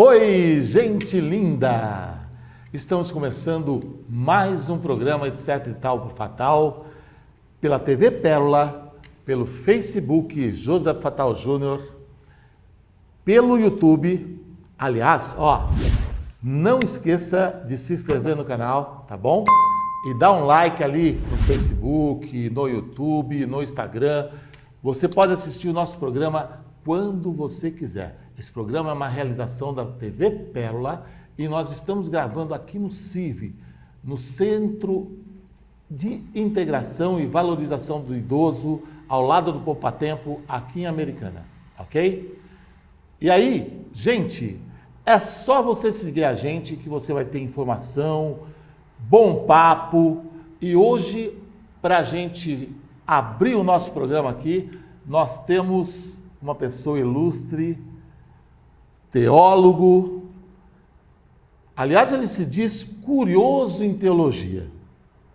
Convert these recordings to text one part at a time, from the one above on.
Oi, gente linda! Estamos começando mais um programa Etc e Tal pro Fatal, pela TV Pérola, pelo Facebook Joseph Fatal Júnior, pelo YouTube. Aliás, não esqueça de se inscrever no canal, tá bom? E dá um like ali no Facebook, no YouTube, no Instagram. Você pode assistir o nosso programa quando você quiser. Esse programa é uma realização da TV Pérola e nós estamos gravando aqui no CIV, no Centro de Integração e Valorização do Idoso, ao lado do Poupatempo, aqui em Americana, ok? E aí, gente, é só você seguir a gente que você vai ter informação, bom papo. E hoje, para a gente abrir o nosso programa aqui, nós temos uma pessoa ilustre, teólogo. Aliás, ele se diz curioso em teologia,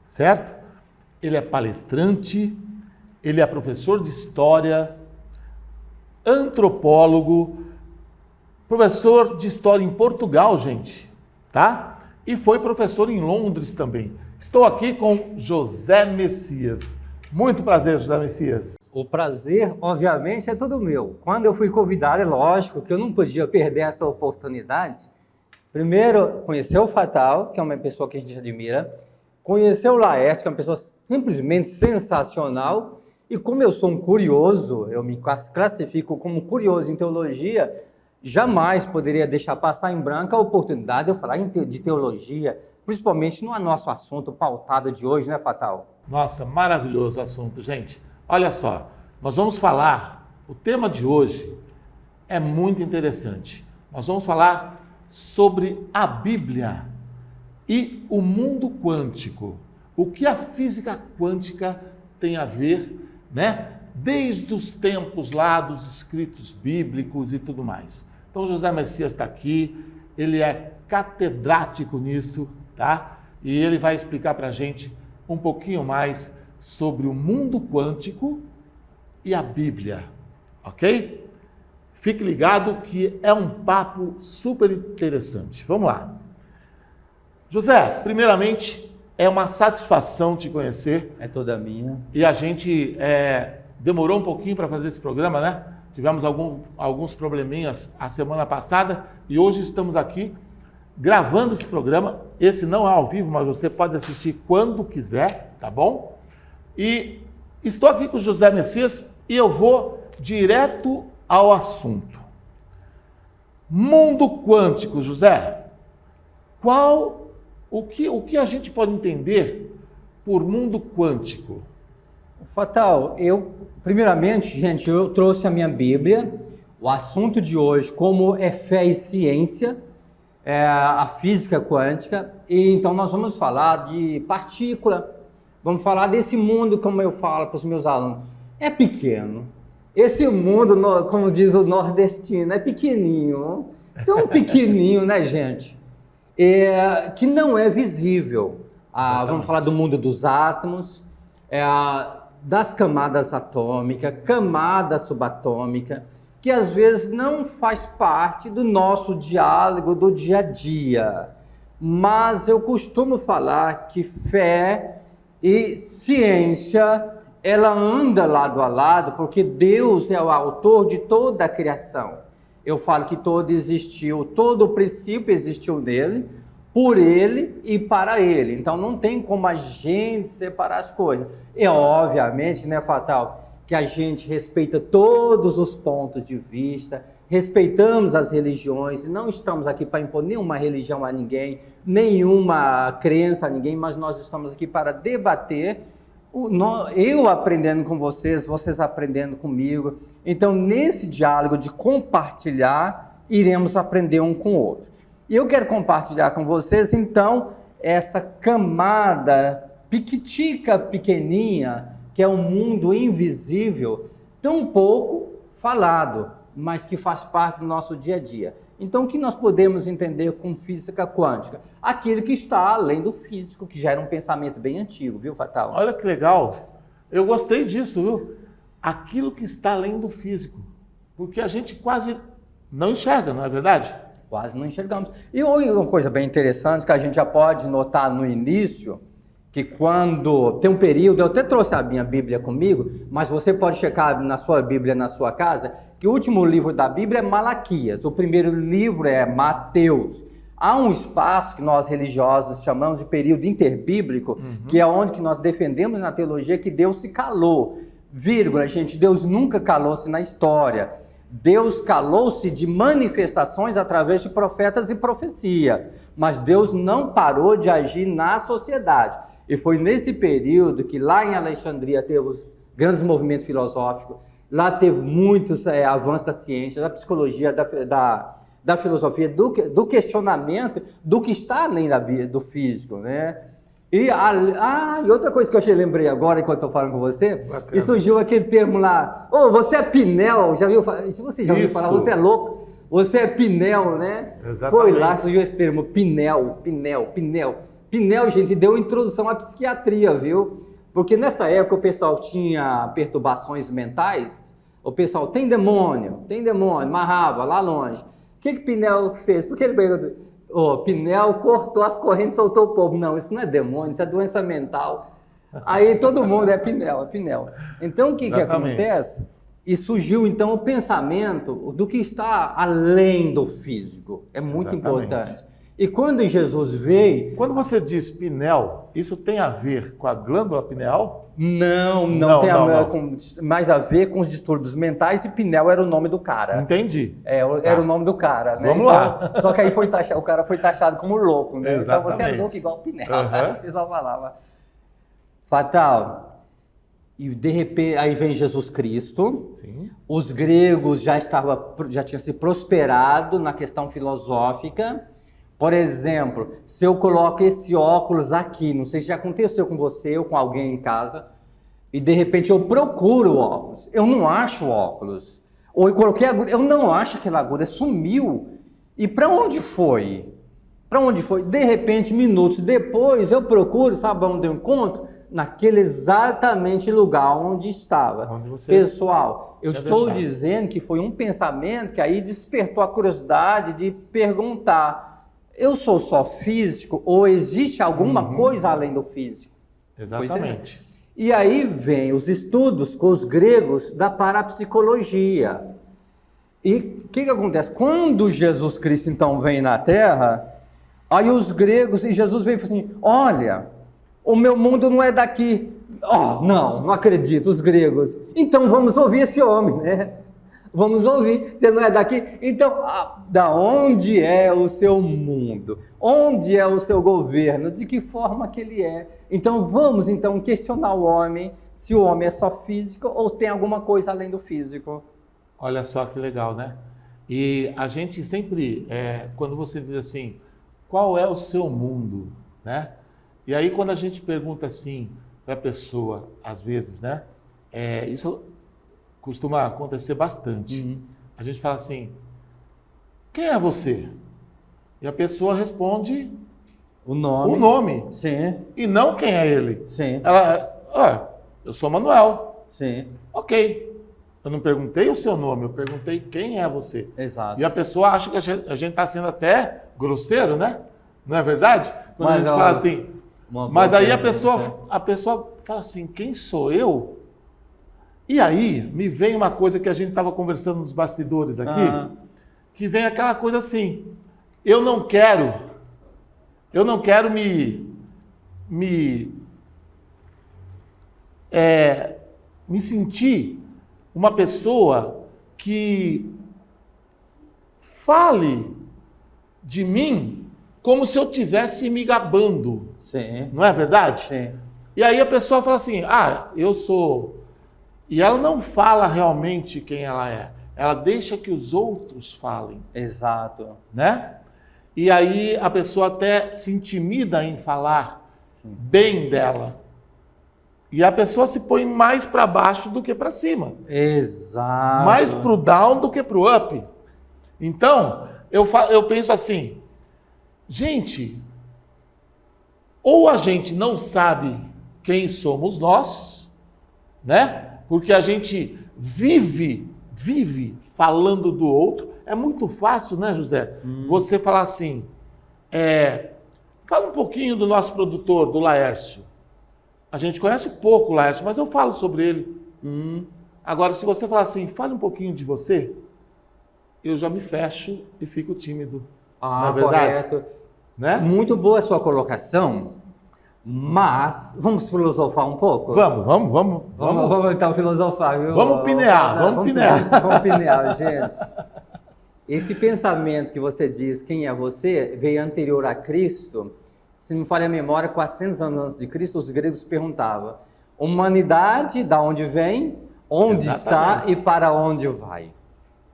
certo? Ele é palestrante, ele é professor de história, antropólogo, professor de história em Portugal, gente, tá? E foi professor em Londres também. Estou aqui com José Messias. Muito prazer, José Messias. O prazer, obviamente, é todo meu. Quando eu fui convidado, é lógico que eu não podia perder essa oportunidade. Primeiro, conhecer o Fatal, que é uma pessoa que a gente admira. Conhecer o Laerte, que é uma pessoa simplesmente sensacional. E como eu sou um curioso, eu me classifico como curioso em teologia, jamais poderia deixar passar em branco a oportunidade de eu falar de teologia, principalmente no nosso assunto pautado de hoje, né, Fatal? Nossa, maravilhoso assunto, gente. Olha só, nós vamos falar, o tema de hoje é muito interessante. Nós vamos falar sobre a Bíblia e o mundo quântico. O que a física quântica tem a ver, né? Desde os tempos lá dos escritos bíblicos e tudo mais. Então, José Messias está aqui, ele é catedrático nisso, tá? E ele vai explicar para a gente um pouquinho mais sobre o mundo quântico e a Bíblia, ok? Fique ligado que é um papo super interessante. Vamos lá. José, primeiramente, é uma satisfação te conhecer. É toda minha. E a gente demorou um pouquinho para fazer esse programa, né? Tivemos alguns probleminhas a semana passada e hoje estamos aqui gravando esse programa. Esse não é ao vivo, mas você pode assistir quando quiser, tá bom? E estou aqui com o José Messias e eu vou direto ao assunto. Mundo quântico, José. O que a gente pode entender por mundo quântico? Fatal, primeiramente, gente, eu trouxe a minha Bíblia, o assunto de hoje, como é fé e ciência, a física quântica, e então nós vamos falar de partícula, vamos falar desse mundo, como eu falo para os meus alunos, é pequeno. Esse mundo, como diz o nordestino, é pequenininho, tão pequenininho, né, gente? Que não é visível. Vamos falar do mundo dos átomos, das camadas atômicas, camada subatômica, que às vezes não faz parte do nosso diálogo do dia a dia. Mas eu costumo falar que fé e ciência, ela anda lado a lado, porque Deus é o autor de toda a criação. Eu falo que todo o princípio existiu nele, por ele e para ele. Então não tem como a gente separar as coisas. E obviamente, né, Fatal, que a gente respeita todos os pontos de vista, respeitamos as religiões, não estamos aqui para impor nenhuma religião a ninguém, nenhuma crença a ninguém, mas nós estamos aqui para debater, eu aprendendo com vocês, vocês aprendendo comigo. Então, nesse diálogo de compartilhar, iremos aprender um com o outro. E eu quero compartilhar com vocês, então, essa camada piquitica, pequeninha, que é um mundo invisível, tão pouco falado, mas que faz parte do nosso dia a dia. Então, o que nós podemos entender com física quântica? Aquilo que está além do físico, que já era um pensamento bem antigo, viu, Fatal? Olha que legal. Eu gostei disso, viu? Aquilo que está além do físico. Porque a gente quase não enxerga, não é verdade? Quase não enxergamos. E uma coisa bem interessante que a gente já pode notar no início, que quando tem um período, eu até trouxe a minha Bíblia comigo, mas você pode checar na sua Bíblia, na sua casa, que o último livro da Bíblia é Malaquias, o primeiro livro é Mateus. Há um espaço que nós religiosos chamamos de período interbíblico, que é onde que nós defendemos na teologia que Deus se calou. Vírgula, gente, Deus nunca calou-se na história. Deus calou-se de manifestações através de profetas e profecias, mas Deus não parou de agir na sociedade. E foi nesse período que lá em Alexandria teve os grandes movimentos filosóficos, lá teve muitos avanços da ciência, da psicologia, da filosofia, do questionamento do que está além do físico, né? E outra coisa que eu lembrei agora, enquanto estou falando com você, bacana. E surgiu aquele termo lá, você é Pinel, já viu? Se você já ouviu falar, você é louco, você é Pinel, né? Exatamente. Foi lá que surgiu esse termo, Pinel. Pinel, gente, deu introdução à psiquiatria, viu? Porque nessa época o pessoal tinha perturbações mentais, o pessoal tem demônio, amarrava lá longe. O que Pinel fez? Porque ele perguntou, Pinel cortou as correntes, soltou o povo. Não, isso não é demônio, isso é doença mental. Aí todo mundo é Pinel. Então o que acontece? E surgiu então o pensamento do que está além do físico. É muito importante. E quando Jesus veio... Quando você diz Pinel, isso tem a ver com a glândula pineal? Não tem mais a ver com os distúrbios mentais, e Pinel era o nome do cara. Entendi. Era o nome do cara, né? Vamos lá. Só que aí o cara foi taxado como louco, né? Exatamente. Então você é louco igual Pinel. O pessoal falava. Fatal. E de repente, aí vem Jesus Cristo. Sim. Os gregos já tinham se prosperado na questão filosófica. Por exemplo, se eu coloco esse óculos aqui, não sei se já aconteceu com você ou com alguém em casa, e de repente eu procuro o óculos, eu não acho o óculos. Ou eu coloquei a agulha, eu não acho aquela agulha, sumiu. E para onde foi? De repente, minutos depois, eu procuro, sabe onde eu encontro? Naquele exatamente lugar onde estava. Pessoal, eu estou dizendo que foi um pensamento que aí despertou a curiosidade de perguntar: eu sou só físico ou existe alguma coisa além do físico? Exatamente. E aí vem os estudos com os gregos da parapsicologia. E o que acontece? Quando Jesus Cristo então vem na Terra, aí os gregos, e Jesus veio e falou assim: olha, o meu mundo não é daqui. Não acredito, os gregos. Então vamos ouvir esse homem, né? Vamos ouvir, você não é daqui? Então, da onde é o seu mundo? Onde é o seu governo? De que forma que ele é? Então, vamos questionar o homem, se o homem é só físico ou tem alguma coisa além do físico. Olha só que legal, né? E a gente sempre, quando você diz assim, qual é o seu mundo, né? E aí quando a gente pergunta assim para a pessoa, às vezes, né? Isso costuma acontecer bastante. A gente fala assim, quem é você? E a pessoa responde o nome. Sim. E não quem é ele. Sim. Ela, eu sou Manuel. Sim. Ok. Eu não perguntei o seu nome, eu perguntei quem é você. Exato. E a pessoa acha que a gente está sendo até grosseiro, né? Não é verdade? Quando a gente fala assim. Mas aí a pessoa fala assim, quem sou eu? E aí, me vem uma coisa que a gente estava conversando nos bastidores aqui, que vem aquela coisa assim, eu não quero me sentir uma pessoa que fale de mim como se eu estivesse me gabando. Sim. Não é verdade? Sim. E aí a pessoa fala assim, eu sou... E ela não fala realmente quem ela é. Ela deixa que os outros falem. Exato. Né? E aí a pessoa até se intimida em falar bem dela. E a pessoa se põe mais para baixo do que para cima. Exato. Mais para o down do que para o up. Então, eu penso assim, gente, ou a gente não sabe quem somos nós, né? Porque a gente vive falando do outro. é muito fácil, né, José? Você falar assim, fala um pouquinho do nosso produtor, do Laércio. A gente conhece pouco o Laércio, mas eu falo sobre ele. Agora, se você falar assim, fale um pouquinho de você, eu já me fecho e fico tímido. Não é verdade? Correto. Né? Muito boa a sua colocação, mas vamos filosofar um pouco? Vamos Então filosofar, viu? Vamos pinear, vamos pinear. Vamos pinear, gente. Esse pensamento que você diz, quem é você, veio anterior a Cristo. Se não me falha a memória, 400 anos antes de Cristo, os gregos perguntavam: humanidade, da onde vem, onde está e para onde vai?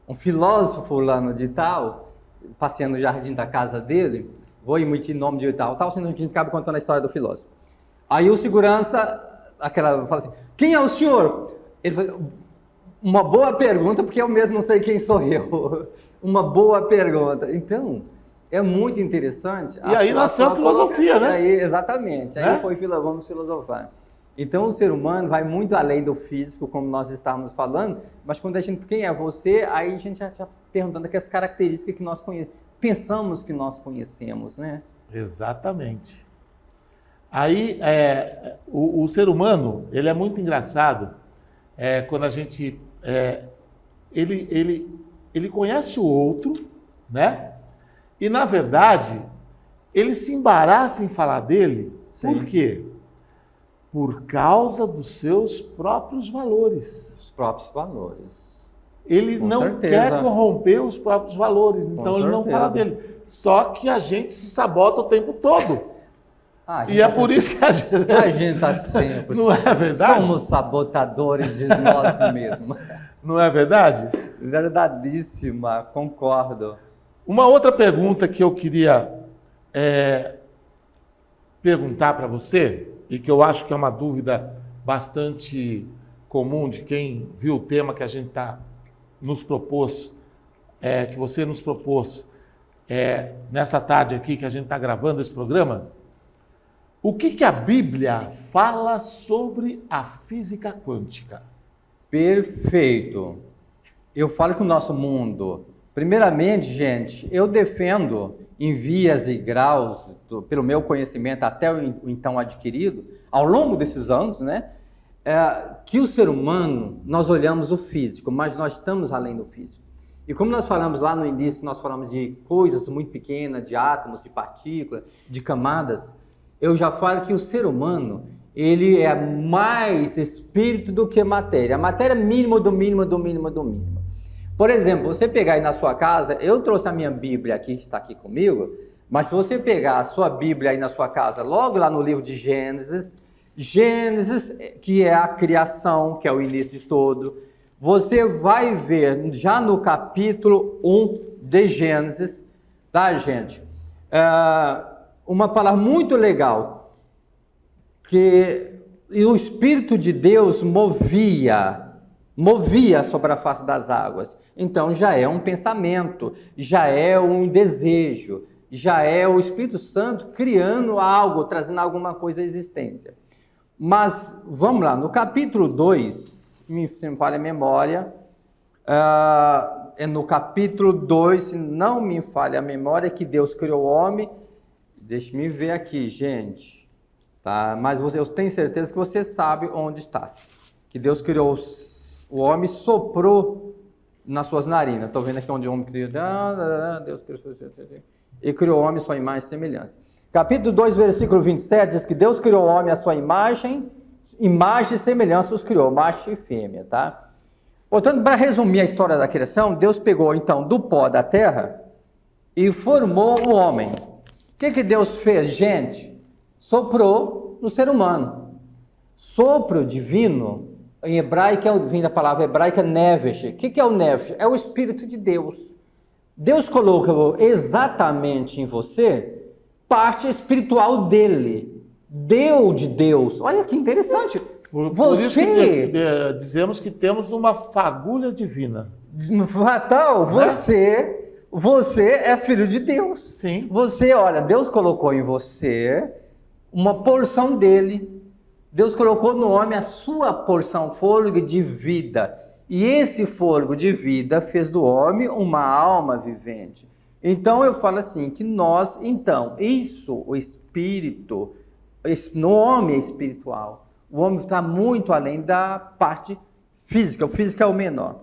Um filósofo fulano de tal, passeando no jardim da casa dele, vou emitir nome de tal, sendo que a gente acaba contando a história do filósofo. Aí o segurança, fala assim: quem é o senhor? Ele falou: uma boa pergunta, porque eu mesmo não sei quem sou eu. Uma boa pergunta. Então, é muito interessante. E aí nasceu a filosofia, né? Aí, exatamente. Aí vamos filosofar. Então, o ser humano vai muito além do físico, como nós estávamos falando, mas quando a gente, quem é você, aí a gente já está perguntando aquelas características que nós pensamos que nós conhecemos, né? Exatamente. Aí, o ser humano, ele é muito engraçado, quando a gente, ele conhece o outro, né? E, na verdade, ele se embaraça em falar dele. Sim. Por quê? Por causa dos seus próprios valores. Os próprios valores. Ele Com não certeza. quer corromper os próprios valores, então ele não fala dele. Só que a gente se sabota o tempo todo. E é por isso que a gente está sempre. Não é verdade? Somos sabotadores de nós mesmos. Não é verdade? Verdadíssima, concordo. Uma outra pergunta que eu queria perguntar para você, e que eu acho que é uma dúvida bastante comum de quem viu o tema que a gente nos propôs, que você nos propôs nessa tarde aqui que a gente está gravando esse programa. O que a Bíblia fala sobre a física quântica? Perfeito. Eu falo que o nosso mundo, primeiramente, gente, eu defendo em vias e graus, pelo meu conhecimento até o então adquirido, ao longo desses anos, né, que o ser humano, nós olhamos o físico, mas nós estamos além do físico. E como nós falamos lá no início, nós falamos de coisas muito pequenas, de átomos, de partículas, de camadas, eu já falo que o ser humano, ele é mais espírito do que matéria. A matéria é mínimo do mínimo do mínimo do mínimo. Por exemplo, você pegar aí na sua casa, eu trouxe a minha Bíblia aqui, que está aqui comigo, mas se você pegar a sua Bíblia aí na sua casa, logo lá no livro de Gênesis, que é a criação, que é o início de todo, você vai ver já no capítulo 1 de Gênesis, tá, gente? Uma palavra muito legal, que o Espírito de Deus movia sobre a face das águas. Então já é um pensamento, já é um desejo, já é o Espírito Santo criando algo, trazendo alguma coisa à existência. Mas vamos lá, no capítulo 2, se me falha a memória, no capítulo 2, se não me falha a memória, que Deus criou o homem. Deixa me ver aqui, gente. Tá? Mas eu tenho certeza que você sabe onde está. Que Deus criou o homem, soprou nas suas narinas. Estou vendo aqui onde o homem criou. Deus criou. E criou o homem à sua imagem e semelhança. Capítulo 2, versículo 27, diz que Deus criou o homem à sua imagem e semelhança os criou, macho e fêmea, tá? Portanto, para resumir a história da criação, Deus pegou, então, do pó da terra e formou o homem. O que Deus fez, gente? Soprou no ser humano. Sopro divino, em hebraico, vem da palavra hebraica nefesh. O que é o nefesh? É o Espírito de Deus. Deus colocou exatamente em você parte espiritual dele. Deu de Deus. Olha que interessante. Por isso que dizemos que temos uma fagulha divina. Fatal, você é filho de Deus. Sim. Olha, Deus colocou em você uma porção dele. Deus colocou no homem a sua porção, fôlego de vida. E esse fôlego de vida fez do homem uma alma vivente. Então eu falo assim, que nós, então, isso, o espírito, no homem é espiritual. O homem está muito além da parte física. O físico é o menor.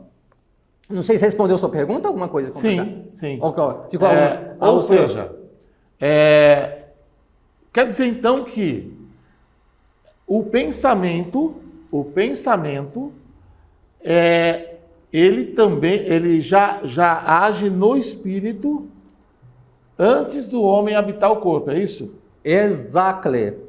Não sei se respondeu a sua pergunta, alguma coisa? Sim. Ficou Ou seja, quer dizer então que o pensamento, ele já age no espírito antes do homem habitar o corpo, é isso? Exactly.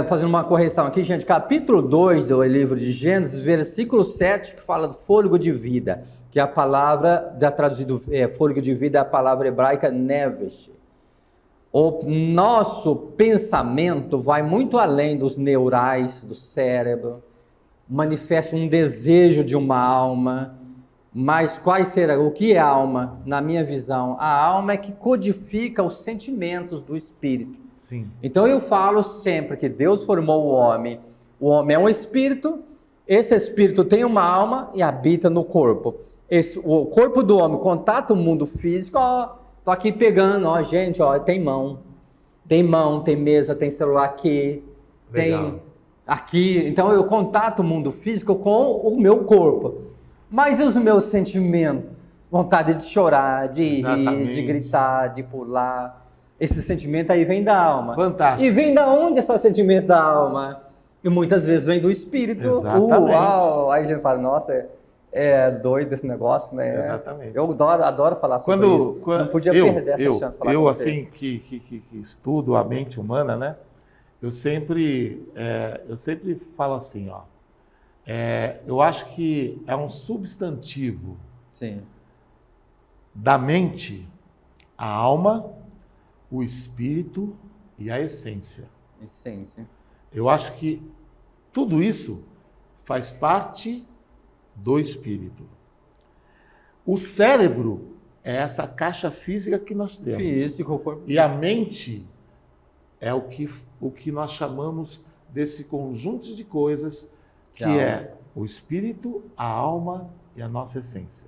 Fazendo uma correção aqui, gente, capítulo 2 do livro de Gênesis, versículo 7, que fala do fôlego de vida, que é a palavra, traduzido fôlego de vida, é a palavra hebraica nefesh. O nosso pensamento vai muito além dos neurais do cérebro, manifesta um desejo de uma alma, mas o que é alma? Na minha visão, a alma é que codifica os sentimentos do espírito. Sim. Então eu falo sempre que Deus formou o homem é um espírito, esse espírito tem uma alma e habita no corpo. O corpo do homem contata o mundo físico, tô aqui pegando, gente, tem mão, tem mesa, tem celular aqui, Legal. tem aqui, então eu contato o mundo físico com o meu corpo. Mas e os meus sentimentos? Vontade de chorar, de rir, de gritar, de pular. Esse sentimento aí vem da alma. Fantástico. E vem da onde esse sentimento da alma? E muitas vezes vem do espírito. Exatamente. Aí a gente fala, nossa, é doido esse negócio, né? Exatamente. Eu adoro falar sobre isso. Não podia perder essa chance de falar com você. assim, que estudo a mente humana, né? Eu sempre falo assim, eu acho que é um substantivo Sim. da mente, a alma, o espírito e a essência. Essência. Eu acho que tudo isso faz parte do espírito. O cérebro é essa caixa física que nós temos. Físico, corpo. E a mente é o que nós chamamos desse conjunto de coisas que é o espírito, a alma e a nossa essência.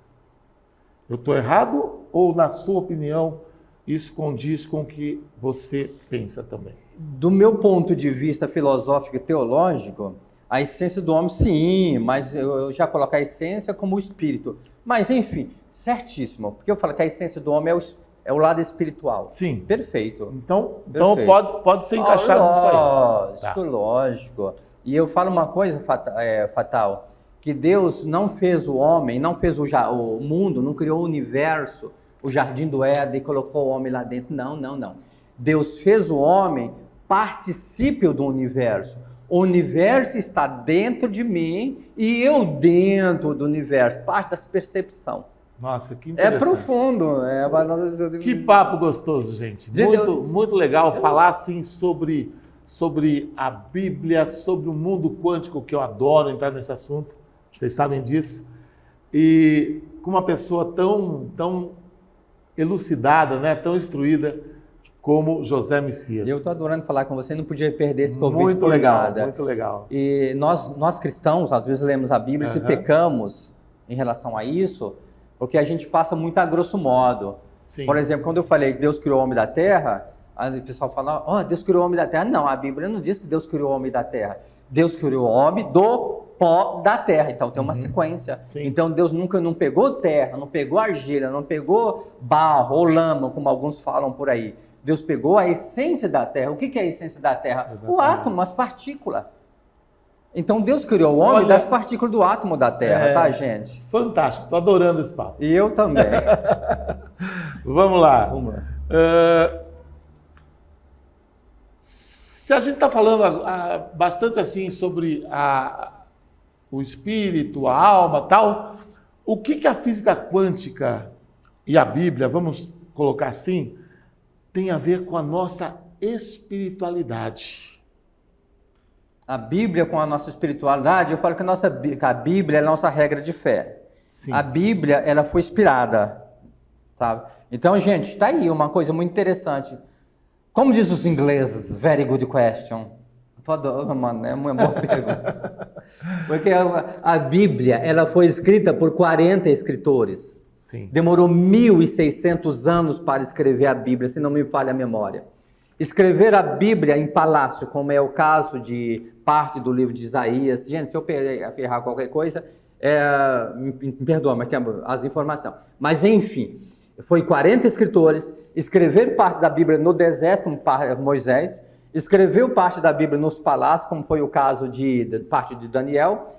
Eu estou errado ou, na sua opinião, isso condiz com o que você pensa também? Do meu ponto de vista filosófico e teológico, a essência do homem, sim, mas eu já coloco a essência como o espírito. Mas, enfim, certíssimo, porque eu falo que a essência do homem é o lado espiritual. Sim. Perfeito. Então Perfeito. pode ser encaixado nisso aí. Lógico, lógico. E eu falo uma coisa fatal, que Deus não fez o homem, não fez o mundo, não criou o universo, o jardim do Éden e colocou o homem lá dentro. Não. Deus fez o homem particípio do universo. O universo está dentro de mim e eu dentro do universo, parte da percepção. Nossa, que interessante. É profundo. Que papo gostoso, gente. Muito legal falar assim sobre a Bíblia, sobre o mundo quântico, que eu adoro entrar nesse assunto. Vocês sabem disso. E com uma pessoa tão elucidada, né, tão instruída como José Messias. Eu estou adorando falar com você, não podia perder esse convite. Muito legal, muito legal. E nós cristãos, às vezes lemos a Bíblia e pecamos em relação a isso, porque a gente passa muito a grosso modo. Sim. Por exemplo, quando eu falei que Deus criou o homem da terra, aí o pessoal fala, Deus criou o homem da terra. Não, a Bíblia não diz que Deus criou o homem da terra. Deus criou o homem do pó da terra. Então tem uma sequência. Sim. Então Deus nunca não pegou terra, não pegou argila, não pegou barro ou lama, como alguns falam por aí. Deus pegou a essência da terra. O que é a essência da terra? Exatamente. O átomo, as partículas. Então Deus criou o homem das partículas do átomo da terra, tá, gente? Fantástico, estou adorando esse papo. E eu também. Vamos lá. Vamos lá. Se a gente está falando bastante assim sobre o espírito, a alma, tal, o que a física quântica e a Bíblia, vamos colocar assim, tem a ver com a nossa espiritualidade? A Bíblia com a nossa espiritualidade, eu falo que a Bíblia é a nossa regra de fé. Sim. A Bíblia, ela foi inspirada, sabe? Então, gente, está aí uma coisa muito interessante. Como diz os ingleses, very good question. Mano, é uma boa pergunta. Porque a Bíblia, ela foi escrita por 40 escritores. Sim. Demorou 1.600 anos para escrever a Bíblia, se não me falha a memória. Escrever a Bíblia em palácio, como é o caso de parte do livro de Isaías. Gente, se eu errar qualquer coisa, me perdoa, mas tem as informações. Mas, enfim, foi 40 escritores, escreveram parte da Bíblia no deserto, como Moisés, escreveu parte da Bíblia nos palácios, como foi o caso de parte de Daniel,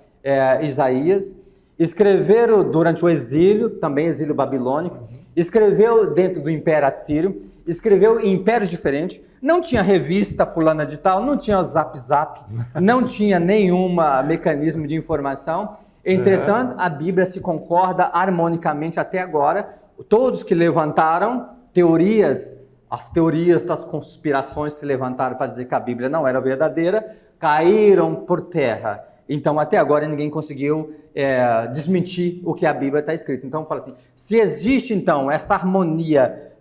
Isaías, escreveram durante o exílio, também exílio babilônico, escreveu dentro do Império Assírio, escreveu em impérios diferentes, não tinha revista fulana de tal, não tinha Zap Zap, não tinha nenhum mecanismo de informação. Entretanto, a Bíblia se concorda harmonicamente até agora. Todos que levantaram teorias, as teorias das conspirações que se levantaram para dizer que a Bíblia não era verdadeira, caíram por terra. Então, até agora, ninguém conseguiu desmentir o que a Bíblia está escrito. Então, fala assim, se existe, então, essa harmonia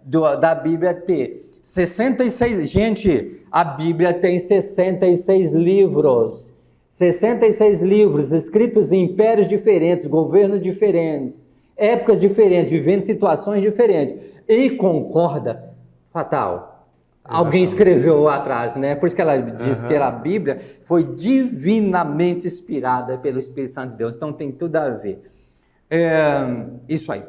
da Bíblia ter 66... Gente, a Bíblia tem 66 livros. 66 livros escritos em impérios diferentes, governos diferentes, épocas diferentes, vivendo situações diferentes. E concorda, fatal. Alguém escreveu lá atrás, né? Por isso que ela diz que a Bíblia foi divinamente inspirada pelo Espírito Santo de Deus. Então tem tudo a ver. Isso aí.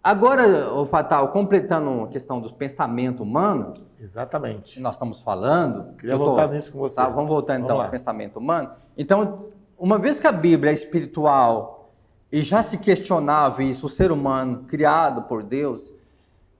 Agora, o Fatal, completando a questão do pensamento humano. Exatamente. Nós estamos falando. Queria voltar nisso com você. Tá, vamos voltar então ao pensamento humano. Então, uma vez que a Bíblia é espiritual e já se questionava isso, o ser humano criado por Deus,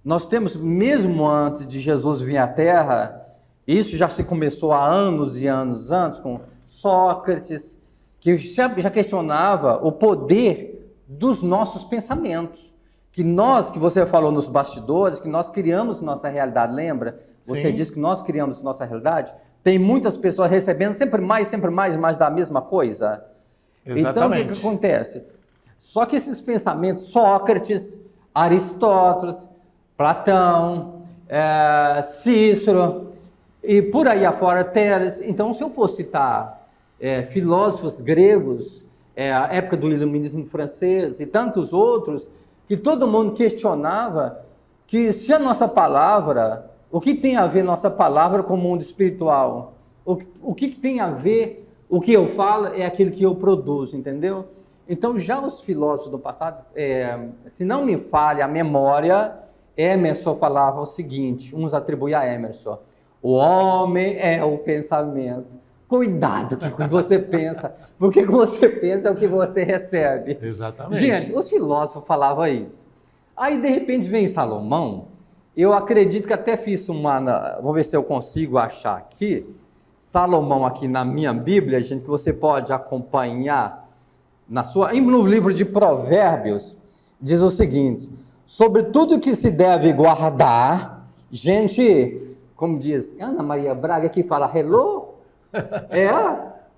nós temos, mesmo antes de Jesus vir à Terra, isso já se começou há anos e anos antes, com Sócrates, que já questionava o poder dos nossos pensamentos. Que você falou nos bastidores, que nós criamos nossa realidade, lembra? Você disse que nós criamos nossa realidade. Tem muitas pessoas recebendo sempre mais da mesma coisa. Exatamente. Então, o que acontece? Só que esses pensamentos, Sócrates, Aristóteles, Platão, Cícero, e por aí afora, Teles. Então, se eu for citar filósofos gregos, a época do iluminismo francês e tantos outros, que todo mundo questionava que se a nossa palavra, o que tem a ver nossa palavra com o mundo espiritual? O que tem a ver, o que eu falo é aquilo que eu produzo, entendeu? Então, já os filósofos do passado, se não me falha a memória, Emerson falava o seguinte, uns atribuem a Emerson, o homem é o pensamento. Cuidado com o que você pensa, porque o que você pensa é o que você recebe. Exatamente. Gente, os filósofos falavam isso. Aí, de repente, vem Salomão. Eu acredito que até fiz vou ver se eu consigo achar aqui, Salomão aqui na minha Bíblia, gente, que você pode acompanhar no livro de Provérbios, diz o seguinte, sobre tudo que se deve guardar, gente, como diz Ana Maria Braga, que fala hello,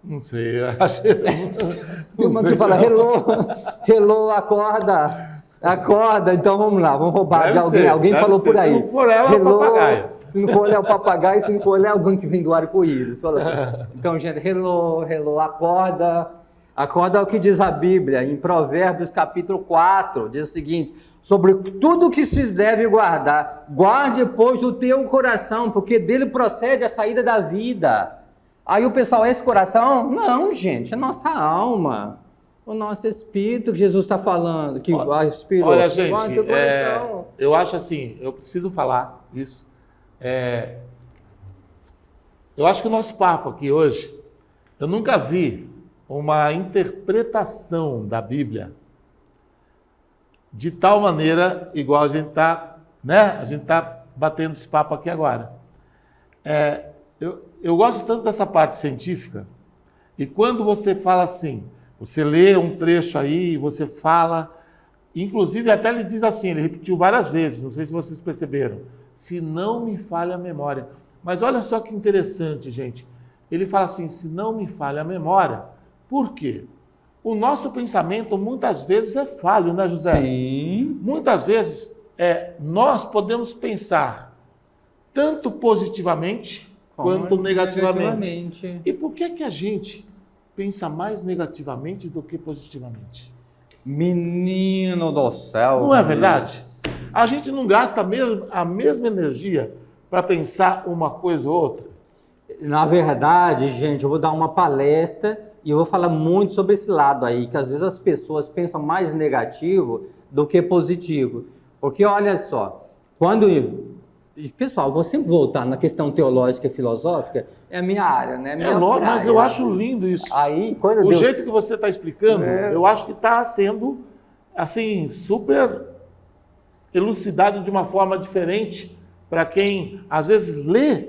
Não sei, eu acho. Tem uma que fala hello, acorda, então vamos lá, vamos roubar de alguém. Alguém falou por aí. Se não for ela, é o papagaio. Se não for ela, é o papagaio, se não for ela, é alguém que vem do arco-íris. Assim. Então, gente, hello, acorda. Acorda é o que diz a Bíblia, em Provérbios capítulo 4, diz o seguinte, sobre tudo que se deve guardar, guarde, pois, o teu coração, porque dele procede a saída da vida. Aí o pessoal, esse coração? Não, gente, é nossa alma, o nosso espírito que Jesus está falando. Que olha, gente, eu acho assim, eu preciso falar isso. Eu acho que o nosso papo aqui hoje, eu nunca vi uma interpretação da Bíblia de tal maneira, igual a gente está, né? A gente está batendo esse papo aqui agora. Eu gosto tanto dessa parte científica, e quando você fala assim, você lê um trecho aí, você fala, inclusive até ele diz assim, ele repetiu várias vezes, não sei se vocês perceberam, se não me falha a memória. Mas olha só que interessante, gente. Ele fala assim, se não me falha a memória, por quê? O nosso pensamento muitas vezes é falho, né, José? Sim. Muitas vezes nós podemos pensar tanto positivamente quanto negativamente. E por que a gente pensa mais negativamente do que positivamente? Menino do céu. Não é verdade? A gente não gasta a mesma energia para pensar uma coisa ou outra. Na verdade, gente, eu vou dar uma palestra e eu vou falar muito sobre esse lado aí, que às vezes as pessoas pensam mais negativo do que positivo. Porque olha só, pessoal, vou sempre voltar na questão teológica e filosófica, é a minha área, né? Mas eu acho lindo isso. Aí, o jeito que você está explicando, eu acho que está sendo, assim, super elucidado de uma forma diferente para quem, às vezes, lê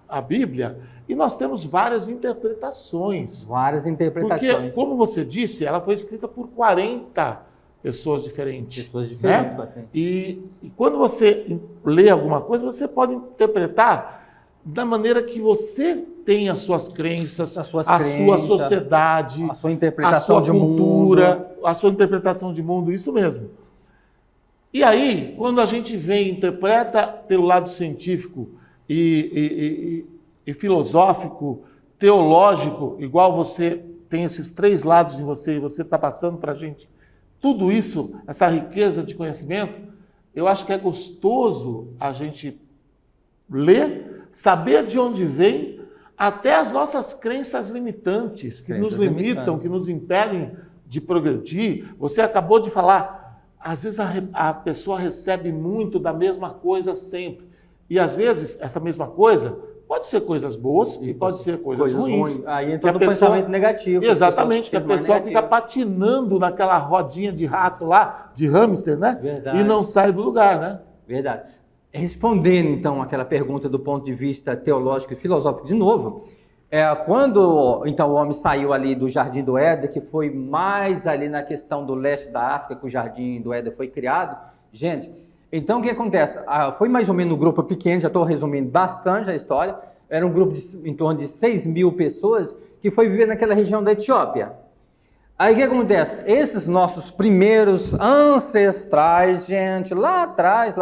a Bíblia e nós temos várias interpretações. Porque, como você disse, ela foi escrita por 40 pessoas diferentes. Né? E quando você lê alguma coisa, você pode interpretar da maneira que você tem as suas crenças, sua sociedade, a sua interpretação a sua cultura, a sua interpretação de mundo, isso mesmo. E aí, quando a gente vem e interpreta pelo lado científico e filosófico, teológico, igual você tem esses 3 lados em você e você está passando para a gente tudo isso, essa riqueza de conhecimento, eu acho que é gostoso a gente ler, saber de onde vem, até as nossas crenças limitantes, que nos limitam, que nos impedem de progredir. Você acabou de falar, às vezes a pessoa recebe muito da mesma coisa sempre. E às vezes essa mesma coisa pode ser coisas boas e pode ser coisas ruins. Aí entra o pensamento negativo. Exatamente, que a pessoa fica patinando naquela rodinha de rato lá, de hamster, né? Verdade. E não sai do lugar, né? Verdade. Respondendo, então, aquela pergunta do ponto de vista teológico e filosófico de novo, quando então, o homem saiu ali do Jardim do Éden, que foi mais ali na questão do leste da África, que o Jardim do Éden foi criado, gente... Então, o que acontece? Foi mais ou menos um grupo pequeno, já estou resumindo bastante a história, era um grupo em torno de 6.000 pessoas que foi viver naquela região da Etiópia. Aí, o que acontece? Esses nossos primeiros ancestrais, gente, lá atrás,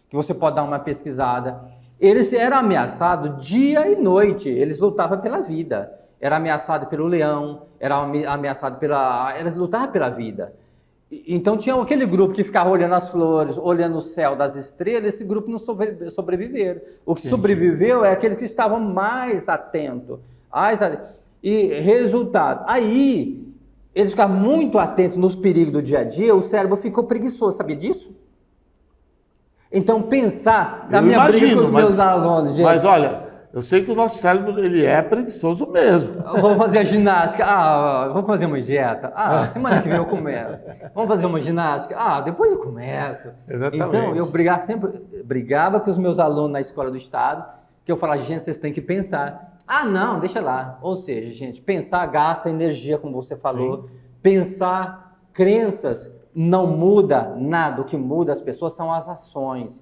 que você pode dar uma pesquisada, eles eram ameaçados dia e noite, eles lutavam pela vida. Era ameaçado pelo leão, era ameaçado eles lutavam pela vida. Então tinha aquele grupo que ficava olhando as flores, olhando o céu das estrelas, esse grupo não sobreviveram. O que sobreviveu é aqueles que estavam mais atentos. E resultado, aí eles ficavam muito atentos nos perigos do dia a dia, o cérebro ficou preguiçoso, sabia disso? Então pensar, na minha briga com os meus alunos, gente. Mas olha, eu sei que o nosso cérebro ele é preguiçoso mesmo. Vamos fazer a ginástica. Vamos fazer uma dieta. Semana que vem eu começo. Vamos fazer uma ginástica. Depois eu começo. Exatamente. Então, eu brigava com os meus alunos na escola do estado, que eu falava, gente, vocês têm que pensar. Não, deixa lá. Ou seja, gente, pensar gasta energia, como você falou. Sim. Pensar, crenças, não muda nada. O que muda as pessoas são as ações.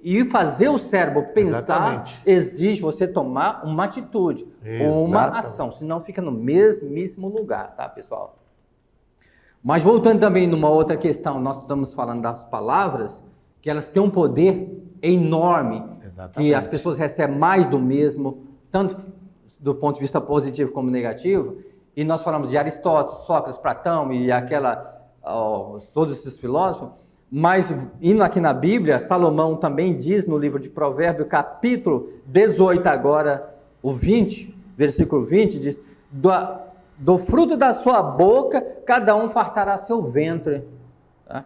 E fazer o cérebro pensar Exatamente. Exige você tomar uma atitude, uma ação, senão fica no mesmíssimo lugar, tá, pessoal? Mas voltando também numa outra questão, nós estamos falando das palavras, que elas têm um poder enorme, Exatamente. Que as pessoas recebem mais do mesmo, tanto do ponto de vista positivo como negativo, e nós falamos de Aristóteles, Sócrates, Platão e todos esses filósofos. Mas, indo aqui na Bíblia, Salomão também diz no livro de Provérbios, capítulo 18 agora, o 20, versículo 20, diz, do fruto da sua boca, cada um fartará seu ventre. Tá?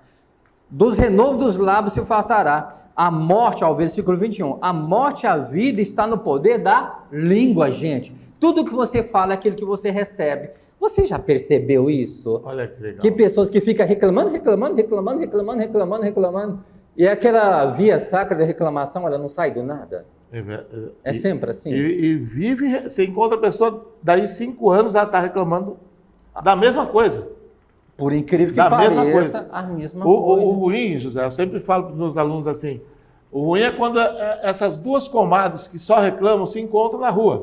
Dos renovos dos lábios se fartará. A morte, ao versículo 21, a morte e a vida está no poder da língua, gente. Tudo que você fala é aquilo que você recebe. Você já percebeu isso? Olha que legal. Que pessoas que ficam reclamando. E aquela via sacra da reclamação, ela não sai do nada. É sempre assim. E vive, você encontra a pessoa, daí 5 anos ela está reclamando da mesma coisa. Por incrível que pareça, a mesma coisa. O ruim, José, eu sempre falo para os meus alunos assim, o ruim é quando essas duas comadres que só reclamam se encontram na rua.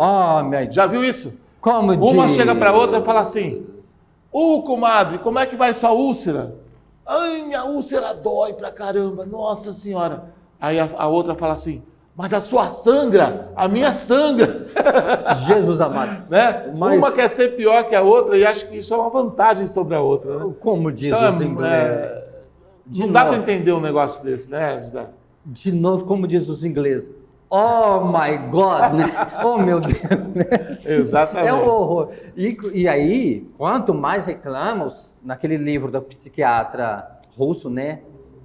Já viu isso? Uma chega para a outra e fala assim, comadre, como é que vai sua úlcera? Ai, minha úlcera dói pra caramba, nossa senhora. Aí a outra fala assim, mas a sua sangra, a minha sangra. Jesus amado. Né? Mas- Uma quer ser pior que a outra e acha que isso é uma vantagem sobre a outra. Né? Como diz Então, os ingleses. Não dá para entender um negócio desse, né, José? De novo, como diz os ingleses. Oh my God, né? Oh meu Deus, né? Exatamente. É um horror. E aí, quanto mais reclamos, naquele livro do psiquiatra russo, né?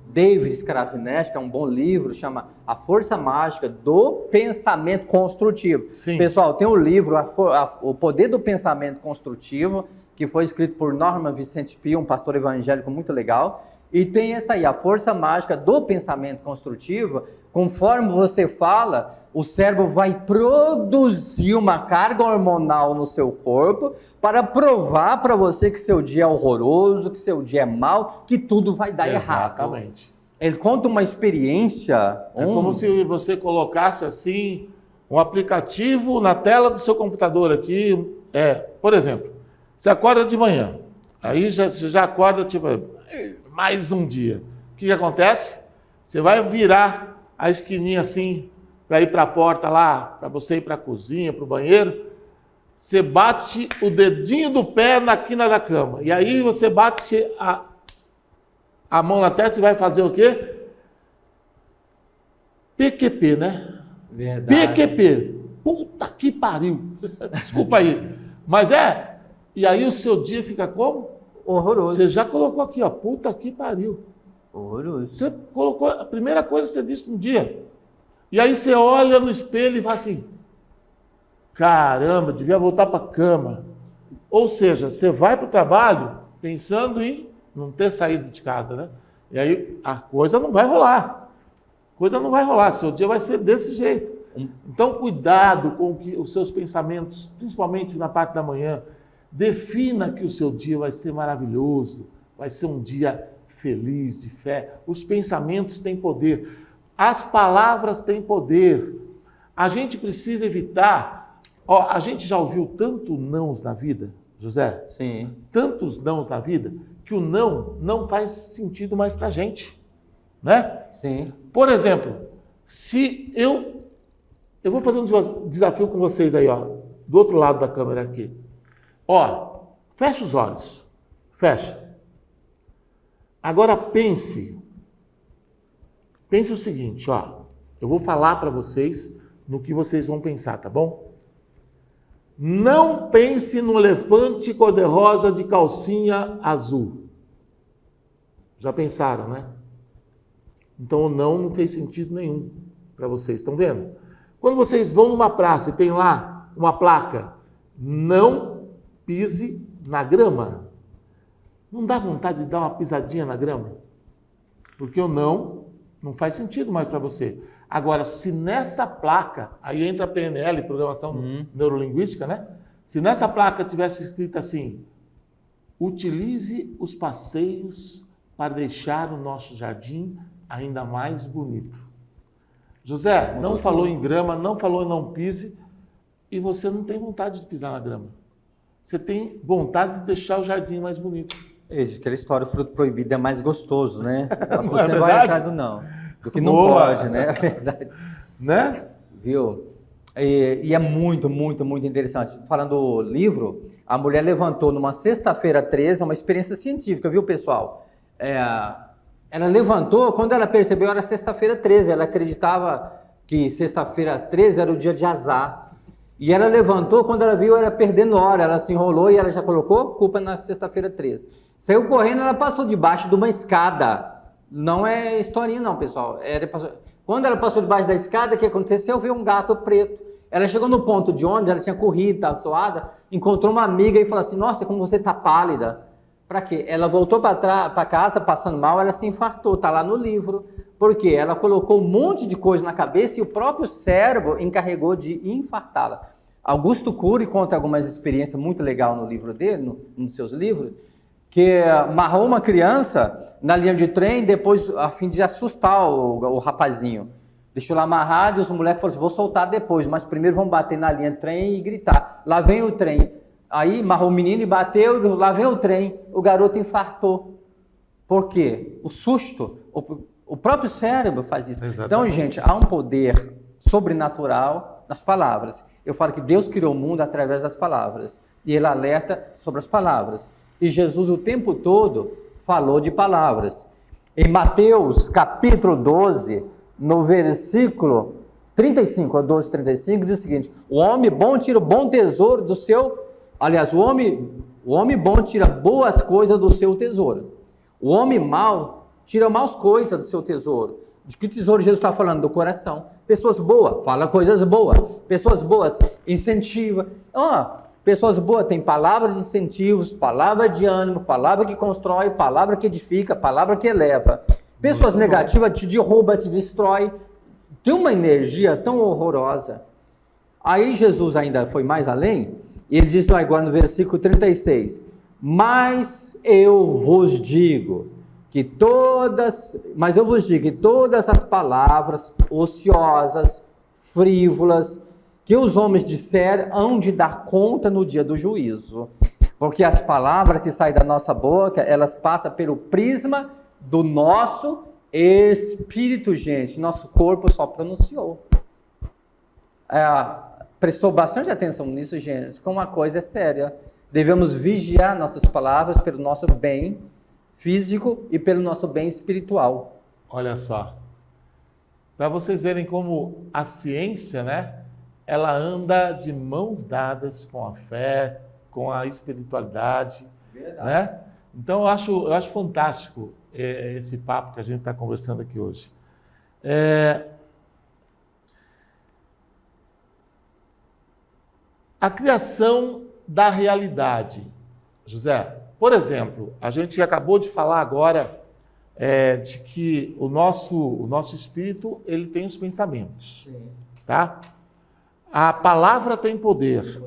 David Skravnesh, que é um bom livro, chama A Força Mágica do Pensamento Construtivo. Sim. Pessoal, tem um livro, O Poder do Pensamento Construtivo, que foi escrito por Norman Vincent Peale, um pastor evangélico muito legal. E tem essa aí, a força mágica do pensamento construtivo. Conforme você fala, o cérebro vai produzir uma carga hormonal no seu corpo para provar para você que seu dia é horroroso, que seu dia é mau, que tudo vai dar errado. Exatamente. Ele conta uma experiência. É como se você colocasse assim um aplicativo na tela do seu computador aqui. Por exemplo, você acorda de manhã, aí você já acorda tipo mais um dia. O que acontece? Você vai virar a esquininha assim para ir para a porta lá, para você ir para a cozinha, para o banheiro. Você bate o dedinho do pé na quina da cama. E aí você bate a mão na testa e vai fazer o quê? PQP, né? Verdade. PQP. Puta que pariu. Desculpa aí. Mas E aí o seu dia fica como? Horroroso. Você já colocou aqui, ó. Puta que pariu. Horroroso. Você colocou a primeira coisa que você disse no dia. E aí você olha no espelho e fala assim: caramba, devia voltar para a cama. Ou seja, você vai para o trabalho pensando em não ter saído de casa, né? E aí a coisa não vai rolar. Seu dia vai ser desse jeito. Então, cuidado com os seus pensamentos, principalmente na parte da manhã. Defina que o seu dia vai ser maravilhoso, vai ser um dia feliz, de fé. Os pensamentos têm poder. As palavras têm poder. A gente precisa evitar. A gente já ouviu tanto nãos na vida, José? Sim. Tantos nãos na vida, que o não faz sentido mais para a gente, né? Sim. Por exemplo, se eu vou fazer um desafio com vocês aí, ó, do outro lado da câmera aqui. Fecha os olhos. Fecha. Agora pense o seguinte, eu vou falar para vocês no que vocês vão pensar, tá bom? Não pense no elefante cor-de-rosa de calcinha azul. Já pensaram, né? Então o não fez sentido nenhum para vocês, estão vendo? Quando vocês vão numa praça e tem lá uma placa, não pise na grama. Não dá vontade de dar uma pisadinha na grama? Porque o não faz sentido mais para você. Agora, se nessa placa, aí entra a PNL, Programação Neurolinguística, né? Se nessa placa tivesse escrito assim: utilize os passeios para deixar o nosso jardim ainda mais bonito. José, não falou em grama, não falou em não pise, e você não tem vontade de pisar na grama. Você tem vontade de deixar o jardim mais bonito. Aquela história, o fruto proibido é mais gostoso, né? Mas Não é você vai verdade? atrás do não. Do que não Boa. pode, né? É verdade. Né? Viu? E é muito, muito, muito interessante. Falando do livro, a mulher levantou numa sexta-feira 13, uma experiência científica, viu, pessoal? Ela levantou, quando ela percebeu, era sexta-feira 13. Ela acreditava que sexta-feira 13 era o dia de azar. E ela levantou, quando ela viu, era perdendo hora. Ela se enrolou e ela já colocou culpa na sexta-feira 13. Saiu correndo, ela passou debaixo de uma escada. Não é historinha não, pessoal. Quando ela passou debaixo da escada, o que aconteceu? Veio um gato preto. Ela chegou no ponto de onde ela tinha corrido, estava suada, encontrou uma amiga e falou assim: nossa, como você está pálida. Para quê? Ela voltou para casa, passando mal, ela se infartou. Está lá no livro. Por quê? Ela colocou um monte de coisa na cabeça e o próprio cérebro encarregou de infartá-la. Augusto Cury conta algumas experiências muito legais no livro dele, num dos seus livros, que amarrou uma criança na linha de trem, depois, a fim de assustar o rapazinho. Deixou lá amarrado e os moleques falaram assim: vou soltar depois, mas primeiro vamos bater na linha de trem e gritar. Lá vem o trem. Aí amarrou o menino e bateu, lá vem o trem. O garoto infartou. Por quê? O susto, o próprio cérebro faz isso. Exatamente. Então, gente, há um poder sobrenatural nas palavras. Eu falo que Deus criou o mundo através das palavras. E Ele alerta sobre as palavras. E Jesus o tempo todo falou de palavras. Em Mateus capítulo 12, no versículo 35, a 12, 35, diz o seguinte: o homem bom tira o bom tesouro do seu... Aliás, o homem bom tira boas coisas do seu tesouro. O homem mau tira más coisas do seu tesouro. De que tesouro Jesus está falando? Do coração. Pessoas boas, fala coisas boas. Pessoas boas, incentiva. Pessoas boas têm palavras de incentivos, palavra de ânimo, palavra que constrói, palavra que edifica, palavra que eleva. Pessoas negativas te derruba, te destrói. Tem uma energia tão horrorosa. Aí Jesus ainda foi mais além, e ele diz agora no versículo 36, mas eu vos digo que todas as palavras ociosas, frívolas, que os homens disserem, hão de dar conta no dia do juízo. Porque as palavras que saem da nossa boca, elas passam pelo prisma do nosso espírito, gente. Nosso corpo só pronunciou. Prestou bastante atenção nisso, gente, como uma coisa é séria. Devemos vigiar nossas palavras pelo nosso bem físico e pelo nosso bem espiritual. Olha só, para vocês verem como a ciência, né, ela anda de mãos dadas com a fé, com a espiritualidade, né? Então eu acho fantástico esse papo que a gente está conversando aqui hoje. A criação da realidade. José, por exemplo, a gente acabou de falar agora de que o nosso espírito ele tem os pensamentos. Sim. Tá? A palavra tem poder.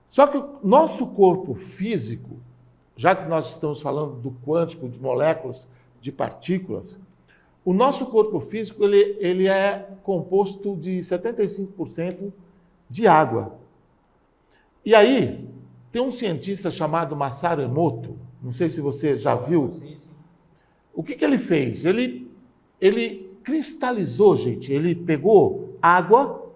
Só que o nosso corpo físico, já que nós estamos falando do quântico, de moléculas, de partículas, o nosso corpo físico ele é composto de 75% de água. E aí, tem um cientista chamado Masaru Emoto, não sei se você já viu. Sim. O que ele fez? Ele cristalizou, gente. Ele pegou água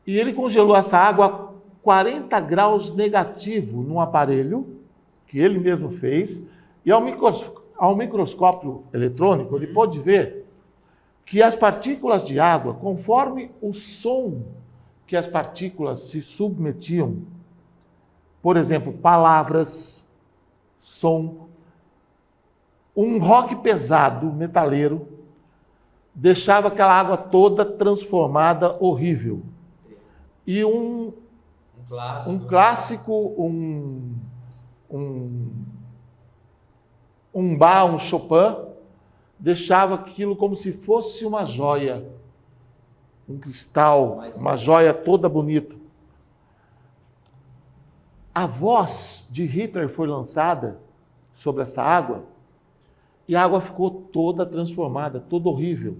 e ele congelou essa água a 40 graus negativo num aparelho que ele mesmo fez. E ao microscópio eletrônico, ele pôde ver que as partículas de água, conforme o som que as partículas se submetiam, por exemplo, palavras, som, um rock pesado, metaleiro, deixava aquela água toda transformada, horrível. E um clássico, um Bach, um Chopin, deixava aquilo como se fosse uma joia, um cristal, uma joia toda bonita. A voz de Hitler foi lançada sobre essa água e a água ficou toda transformada, toda horrível.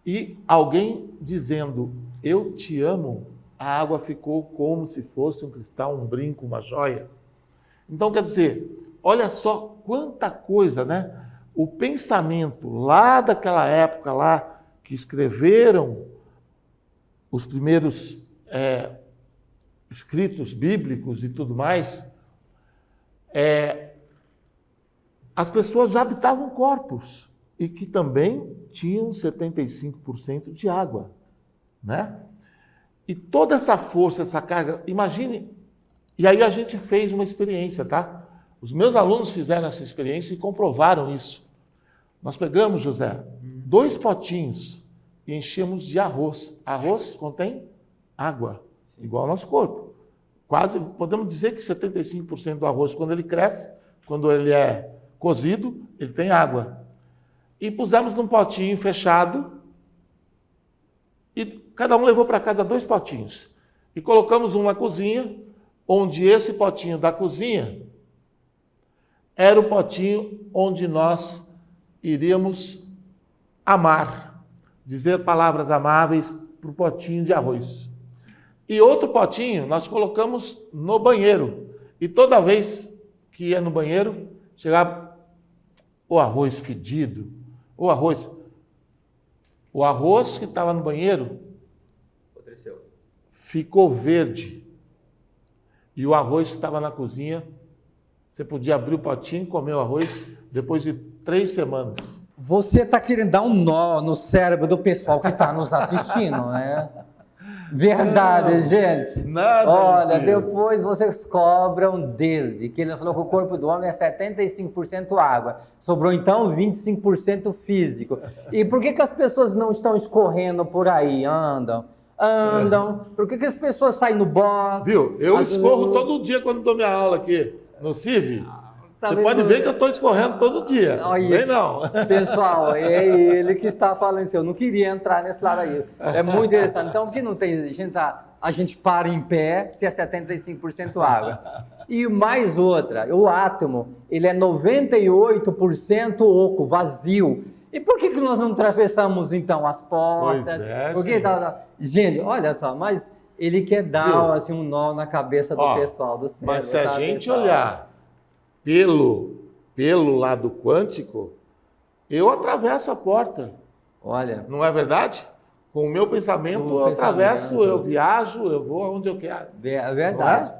E alguém dizendo, eu te amo, a água ficou como se fosse um cristal, um brinco, uma joia. Então, quer dizer, olha só quanta coisa, né? O pensamento lá daquela época lá, que escreveram os primeiros escritos bíblicos e tudo mais, as pessoas já habitavam corpos e que também tinham 75% de água, né? E toda essa força, essa carga, imagine, e aí a gente fez uma experiência, tá? Os meus alunos fizeram essa experiência e comprovaram isso. Nós pegamos, José, 2 potinhos e enchemos de arroz. Arroz contém água, igual ao nosso corpo. Quase, podemos dizer que 75% do arroz, quando ele cresce, quando ele é cozido, ele tem água. E pusemos num potinho fechado e cada um levou para casa 2 potinhos. E colocamos um na cozinha, onde esse potinho da cozinha era o potinho onde nós iríamos amar, dizer palavras amáveis para o potinho de arroz. E outro potinho nós colocamos no banheiro. E toda vez que ia no banheiro, chegava o arroz fedido, o arroz que estava no banheiro aconteceu? Ficou verde. E o arroz que estava na cozinha, você podia abrir o potinho e comer o arroz depois de 3 semanas. Você está querendo dar um nó no cérebro do pessoal que está nos assistindo, né? Verdade, Não, gente. nada Olha, disso. depois vocês cobram dele, que ele falou que o corpo do homem é 75% água. Sobrou então 25% físico. E por que as pessoas não estão escorrendo por aí? Andam. Por que as pessoas saem no box? Viu? Eu escorro todo dia quando dou minha aula aqui no CIV. Tá Você vendo? pode ver que eu estou escorrendo todo dia. Aí, Vem não. pessoal, é ele que está falando isso. Eu não queria entrar nesse lado aí. É muito interessante. Então, o que não tem, a gente para em pé se é 75% água. E mais outra, o átomo, ele é 98% oco, vazio. E por que nós não atravessamos, então, as portas? Pois é, Porque, gente, olha só, mas ele quer dar assim, um nó na cabeça do pessoal do cérebro. Mas se a gente olhar pelo lado quântico, eu atravesso a porta. Olha. Não é verdade? Com o meu pensamento, eu atravesso, eu viajo, eu vou aonde eu quero. É verdade.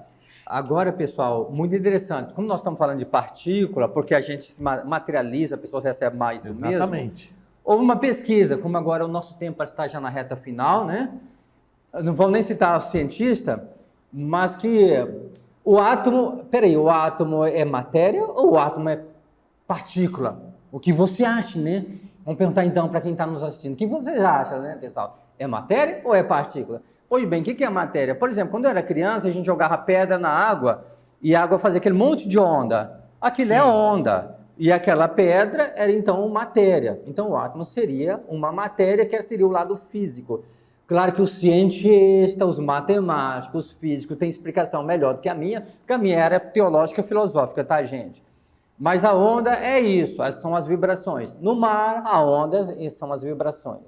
Agora, pessoal, muito interessante. Como nós estamos falando de partícula, porque a gente se materializa, a pessoa recebe mais do mesmo. Exatamente. Houve uma pesquisa, como agora o nosso tempo está já na reta final, né? Não vou nem citar o cientista, mas que o átomo é matéria ou o átomo é partícula? O que você acha, né? Vamos perguntar então para quem está nos assistindo. O que você acha, né, pessoal? É matéria ou é partícula? Pois bem, o que é matéria? Por exemplo, quando eu era criança, a gente jogava pedra na água e a água fazia aquele monte de onda. Aquilo é onda. E aquela pedra era então matéria. Então o átomo seria uma matéria que seria o lado físico. Claro que os cientistas, os matemáticos, os físicos têm explicação melhor do que a minha, porque a minha era teológica filosófica, tá, gente? Mas a onda é isso, são as vibrações. No mar, a onda são as vibrações.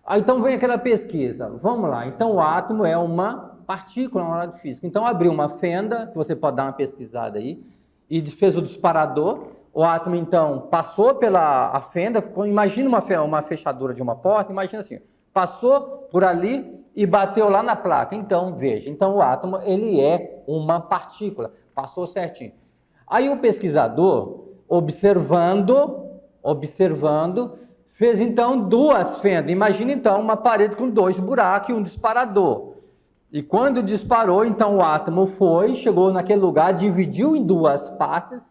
Então vem aquela pesquisa, vamos lá, então o átomo é uma partícula no lado físico. Então abriu uma fenda, que você pode dar uma pesquisada aí, e fez o disparador. O átomo então passou pela fenda, imagina uma fechadura de uma porta, imagina assim, passou por ali e bateu lá na placa. Então, veja, então o átomo ele é uma partícula, passou certinho. Aí o pesquisador, observando, fez então 2 fendas. Imagina então uma parede com 2 buracos e um disparador. E quando disparou, então o átomo chegou naquele lugar, dividiu em 2 partes,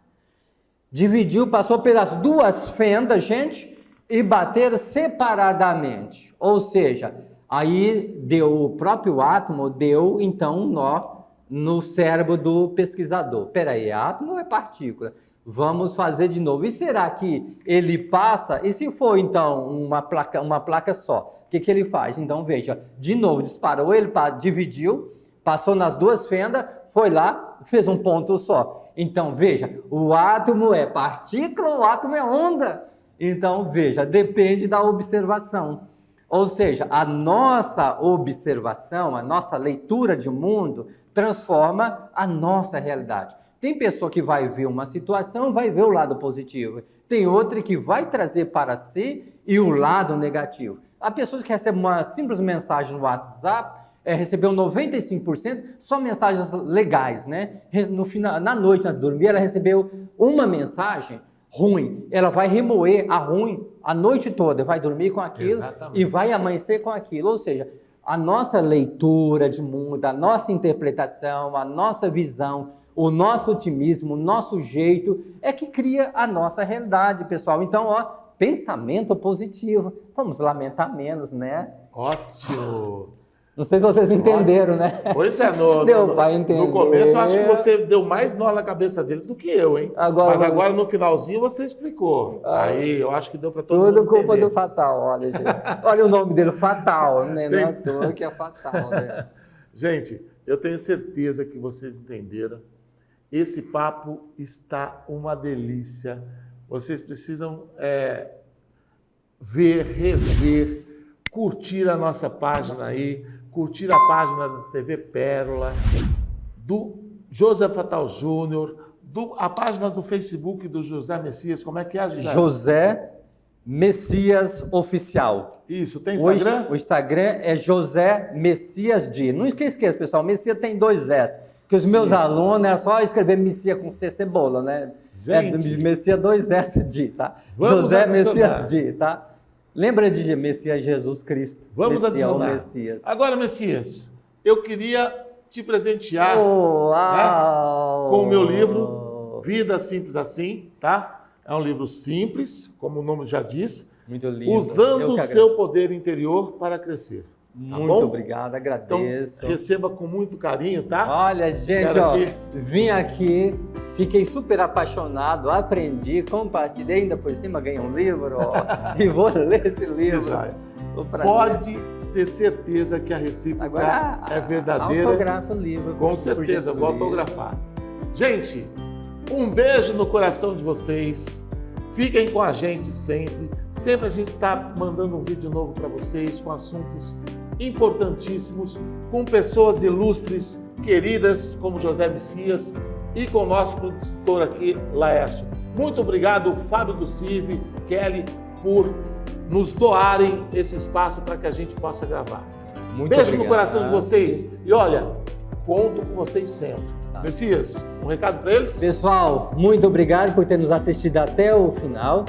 passou pelas 2 fendas, gente, e bateram separadamente. Ou seja, aí o próprio átomo deu então um nó no cérebro do pesquisador. Peraí, é átomo ou é partícula? Vamos fazer de novo. E será que ele passa? E se for então uma placa só? O que ele faz? Então veja, de novo disparou, ele dividiu, passou nas 2 fendas, foi lá, fez um ponto só. Então veja, o átomo é partícula ou o átomo é onda? Então veja, depende da observação. Ou seja, a nossa observação, a nossa leitura de mundo transforma a nossa realidade. Tem pessoa que vai ver uma situação, vai ver o lado positivo. Tem outra que vai trazer para si e o lado negativo. Há pessoas que recebem uma simples mensagem no WhatsApp, recebeu 95% só mensagens legais, né? No final, na noite, antes de dormir, ela recebeu uma mensagem ruim. Ela vai remoer a ruim a noite toda, vai dormir com aquilo. Exatamente. E vai amanhecer com aquilo. Ou seja, a nossa leitura de mundo, a nossa interpretação, a nossa visão, o nosso otimismo, o nosso jeito é que cria a nossa realidade, pessoal. Então, pensamento positivo. Vamos lamentar menos, né? Ótimo! Não sei se vocês entenderam, né? Pois é, deu para entender. No começo eu acho que você deu mais nó na cabeça deles do que eu, hein? Mas agora no finalzinho você explicou. Aí eu acho que deu para todo mundo entender. Tudo culpa do Fatal, olha, gente. Olha o nome dele, Fatal, né? Não é à toa que é Fatal, né? Gente, eu tenho certeza que vocês entenderam. Esse papo está uma delícia. Vocês precisam ver, rever, curtir a nossa página aí, curtir a página da TV Pérola, do José Fatal Júnior, a página do Facebook do José Messias. Como é que é, José? José Messias Oficial. Isso, tem Instagram? O Instagram é José Messias D. Não esqueça, pessoal, Messias tem 2 S. Porque os meus alunos era só escrever Messias com C cebola, né? Gente. Messias 2 S D, tá? Vamos José adicionar. Messias D, tá? Lembra de Messias Jesus Cristo. Vamos Messias, adicionar. Messias. Agora, Messias, eu queria te presentear Uau! com o meu livro, Vida Simples Assim, tá? É um livro simples, como o nome já diz, Muito lindo. usando o seu poder interior para crescer. Tá Muito bom? obrigado, Então, agradeço. receba com muito carinho, tá? Olha, gente, Quero ó, aqui. vim aqui, fiquei super apaixonado, aprendi, compartilhei, ainda por cima ganhei um livro, ó, e vou ler esse livro. Joia. Pra Pode ter certeza que a recíproca Agora, é verdadeira. autografa o livro. Com por certeza, gentileza. vou autografar. Gente, um beijo no coração de vocês. Fiquem com a gente sempre. Sempre a gente está mandando um vídeo novo para vocês com assuntos importantíssimos, com pessoas ilustres, queridas, como José Messias e com o nosso produtor aqui, Laércio. Muito obrigado, Fábio do CIV, Kelly, por nos doarem esse espaço para que a gente possa gravar. Muito Beijo no obrigado. coração de vocês. E olha, conto com vocês sempre. Messias, um recado para eles? Pessoal, muito obrigado por ter nos assistido até o final.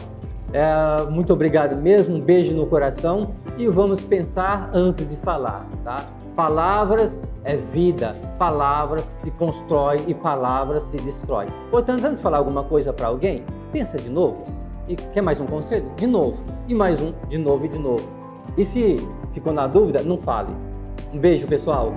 Muito obrigado mesmo, um beijo no coração e vamos pensar antes de falar, tá? Palavras é vida, palavras se constrói e palavras se destrói. Portanto, antes de falar alguma coisa para alguém, pensa de novo. E quer mais um conselho? De novo. E mais um, de novo e de novo. E se ficou na dúvida, não fale. Um beijo, pessoal.